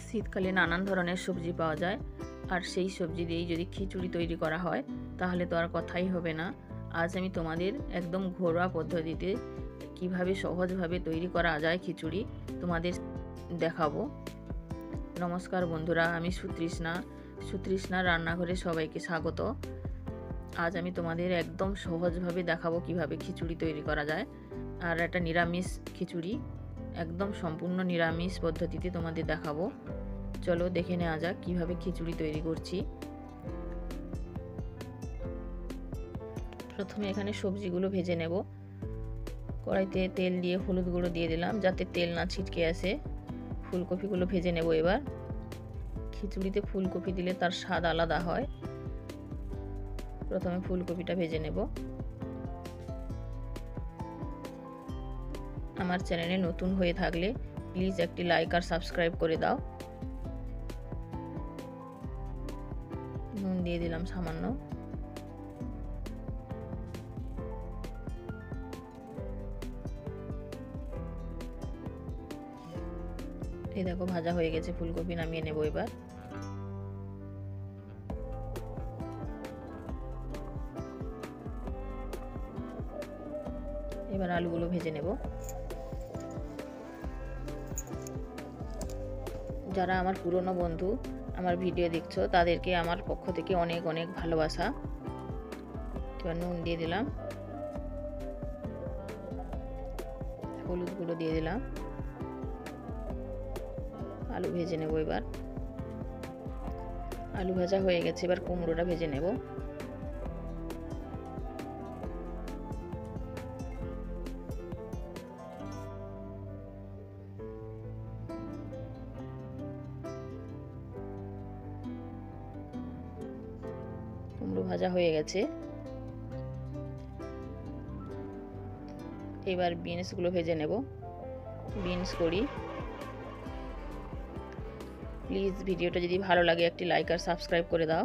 শীতকালে নানান ধরনের সবজি পাওয়া যায়, আর সেই সবজি দিয়েই যদি খিচুড়ি তৈরি করা হয় তাহলে তো আর কথাই হবে না। আজ আমি তোমাদের একদম ঘরোয়া পদ্ধতিতে কিভাবে সহজভাবে তৈরি করা যায় খিচুড়ি তোমাদের দেখাবো। নমস্কার বন্ধুরা, আমি সুতৃষ্ণা রান্নাঘরে সবাইকে স্বাগত। আজ আমি তোমাদের একদম সহজভাবে দেখাবো কিভাবে খিচুড়ি তৈরি করা যায়, আর একটা নিরামিষ খিচুড়ি, একদম সম্পূর্ণ নিরামিষ পদ্ধতিতে তোমাদের দেখাবো। চলো দেখে নেওয়া যাক কিভাবে খিচুড়ি তৈরি করছি। প্রথমে এখানে সবজিগুলো ভেজে নেব। কড়াইতে তেল দিয়ে হলুদ গুঁড়ো দিয়ে দিলাম যাতে তেল না ছিটকে আসে। ফুলকপিগুলো ভেজে নেব। এবার খিচুড়িতে ফুলকপি দিলে তার স্বাদ আলাদা হয়। প্রথমে ফুলকপিটা ভেজে নেব। আমার চ্যানেলে নতুন হয়ে থাকলে প্লিজ একটি লাইক আর সাবস্ক্রাইব করে দাও। নুন দিয়ে দিলাম সামান্য। এই দেখো ভাজা হয়ে গেছে ফুলকপি, নামিয়ে নেব। এবার আলুগুলো ভেজে নেব। যারা আমার পুরনো বন্ধু আমার ভিডিও দেখছো তাদেরকে আমার পক্ষ থেকে অনেক অনেক ভালোবাসা। এবার নুন দিয়ে দিলাম, হলুদ গুঁড়ো দিয়ে দিলাম, আলু ভেজে নেব। এবার আলু ভাজা হয়ে গেছে, এবার কুমড়োটা ভেজে নেব। কুমড়ো ভাজা হয়ে গেছে, এবার বিনসগুলো ভেজে নেব। বিনস করি। প্লিজ ভিডিওটা যদি ভালো লাগে একটি লাইক আর সাবস্ক্রাইব করে দাও।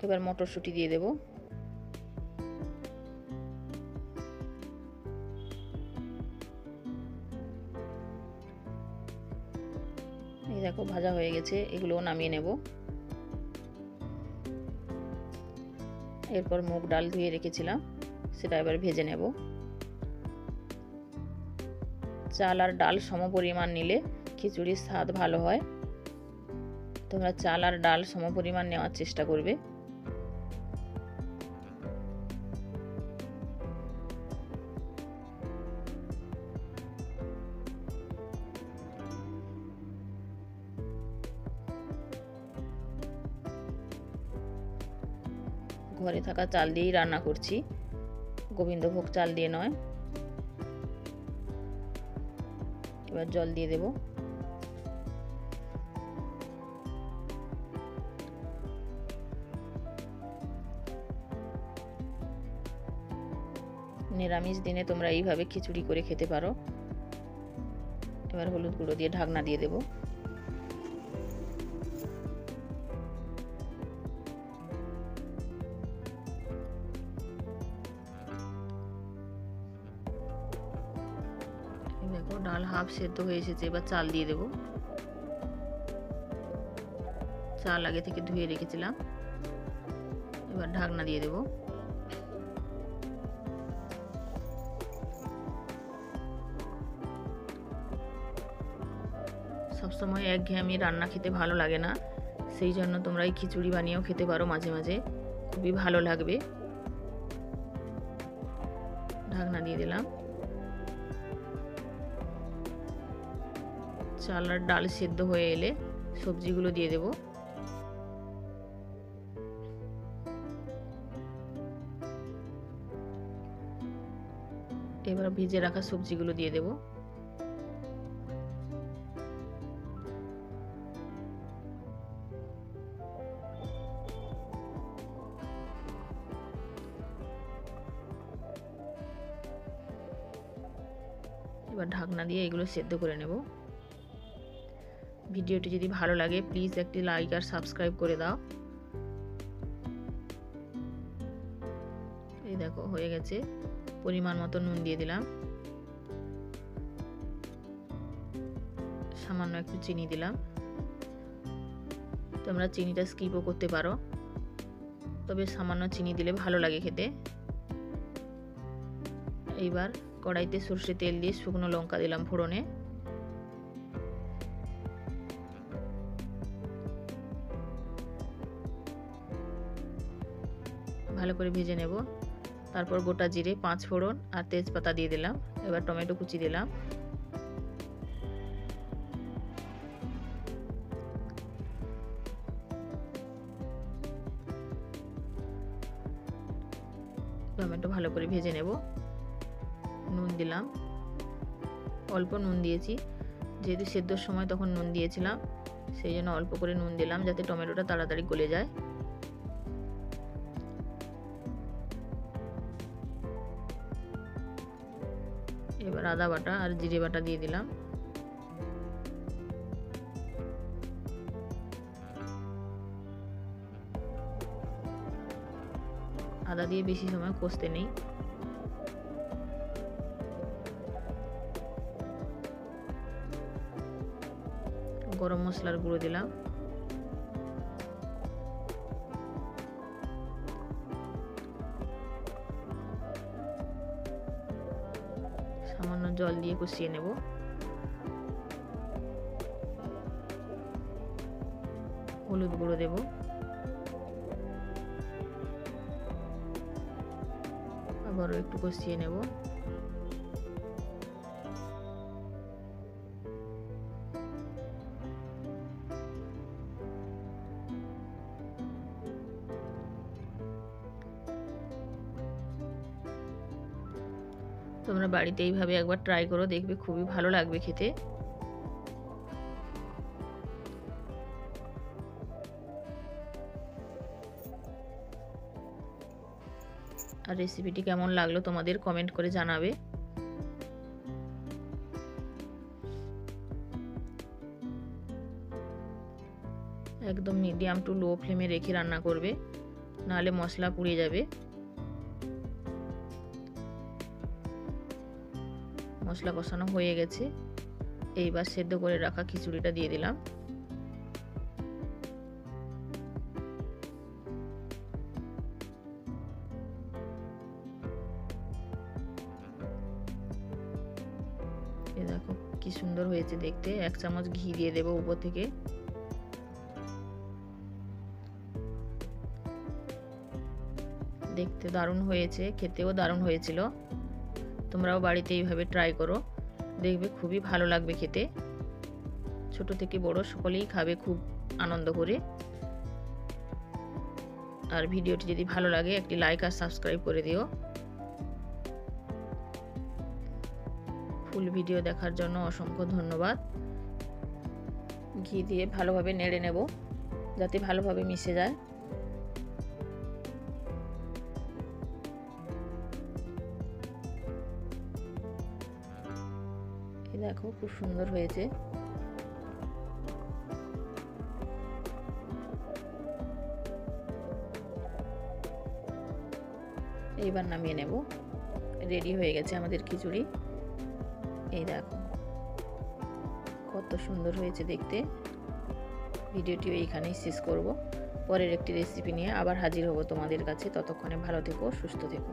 এবার মটরশুঁটি দিয়ে দেব। এই দেখো ভাজা হয়ে গেছে, এগুলোও নামিয়ে নেব। এরপর মুগ ডাল ধুয়ে রেখেছিলাম, সেটা এবার ভেজে নেব। চাল আর ডাল সমপরিমাণ নিলে খিচুড়ির স্বাদ ভালো হয়। তোমরা চাল আর ডাল সমপরিমাণ নেওয়ার চেষ্টা করবে। ঘরে থাকা চাল দিয়েই রান্না করছি, গোবিন্দভোগ চাল দিয়ে নয়। এবার জল দিয়ে দেব। নিরামিষ দিনে তোমরা এইভাবে খিচুড়ি করে খেতে পারো। এবার হলুদ গুঁড়ো দিয়ে ঢাকনা দিয়ে দেব। দেখো ডাল হাফ সেদ্ধ হয়ে এসেছে, এবার চাল দিয়ে দেব। চাল আগে থেকে ধুয়ে রেখেছিলাম, এবার ঢাকনা দিয়ে দেব। সবসময় একঘেয়েমি রান্না খেতে ভালো লাগে না, সেই জন্য তোমরা এই খিচুড়ি বানিয়েও খেতে পারো মাঝে মাঝে, খুবই ভালো লাগবে। ঢাকনা দিয়ে দিলাম। চাল আর ডাল সেদ্ধ হয়ে এলে সবজিগুলো দিয়ে দেব। এবার ভেজে রাখা সবজিগুলো দিয়ে দেব। এবার ঢাকনা দিয়ে এগুলো সেদ্ধ করে নেব। ভিডিওটি যদি ভালো লাগে প্লিজ একটি লাইক আর সাবস্ক্রাইব করে দাও। এই দেখো হয়ে গেছে, পরিমাণ মতো নুন দিয়ে দিলাম। সামান্য একটু চিনি দিলাম। তোমরা চিনিটা স্কিপও করতে পারো, তবে সামান্য চিনি দিলে ভালো লাগে খেতে। এইবার কড়াইতে সরষে তেল দিয়ে শুকনো লঙ্কা দিলাম ফোড়নে। ভালো করে ভেজে নেব। তারপর গোটা জিরে, 5 ফোড়ন আর তেজপাতা দিয়ে দিলাম। এবার টমেটো কুচি দিলাম। টমেটো ভালো করে ভেজে নেব। নুন দিলাম, অল্প নুন দিয়েছি, যেহেতু সেদ্ধর সময় তখন নুন দিয়েছিলাম, সেই জন্য অল্প করে নুন দিলাম যাতে টমেটোটা তাড়াতাড়ি গলে যায়। এবার আদা বাটা আর জিরে বাটা দিয়ে দিলাম। আদা দিয়ে বেশি সময় কষতে নেই। গরম মশলার গুঁড়ো দিলাম। সামান্য জল দিয়ে কষিয়ে নেব। হলুদ গুঁড়ো দেব। আবারও একটু কষিয়ে নেব। তোমরা বাড়িতে এইভাবে একবার ট্রাই করো, দেখবে খুবই ভালো লাগবে খেতে। আর রেসিপিটি কেমন লাগলো তোমাদের কমেন্ট করে জানাবে। একদম মিডিয়াম টু লো ফ্লেমে রেখে রান্না করবে, নাহলে মশলা পুড়ে যাবে। মশলা কষানো হয়ে গেছে। এইবার সেদ্ধ করে রাখা খিচুড়িটা দিয়ে দিলাম। এই দেখো কি সুন্দর হয়েছে দেখতে। 1 চামচ ঘি দিয়ে দেব উপর থেকে। দেখতে দারুণ হয়েছে, খেতেও দারুণ হয়েছিল। তোমরাও বাড়িতে এইভাবে ট্রাই করো, দেখবে খুবই ভালো লাগবে খেতে। ছোট থেকে বড় সকলেই খাবে খুব আনন্দ করে। আর ভিডিওটি যদি ভালো লাগে একটি লাইক আর সাবস্ক্রাইব করে দিও। ফুল ভিডিও দেখার জন্য অসংখ্য ধন্যবাদ। ঘি দিয়ে ভালোভাবে নেড়ে নেব যাতে ভালোভাবে মিশে যায়। দেখো খুব সুন্দর হয়েছে। এইবার নামিয়ে নেব। রেডি হয়ে গেছে আমাদের খিচুড়ি। এই দেখো কত সুন্দর হয়েছে দেখতে। ভিডিওটি এইখানেই শেষ করব। পরের একটি রেসিপি নিয়ে আবার হাজির হব তোমাদের কাছে। ততক্ষণে ভালো থেকো, সুস্থ থেকো।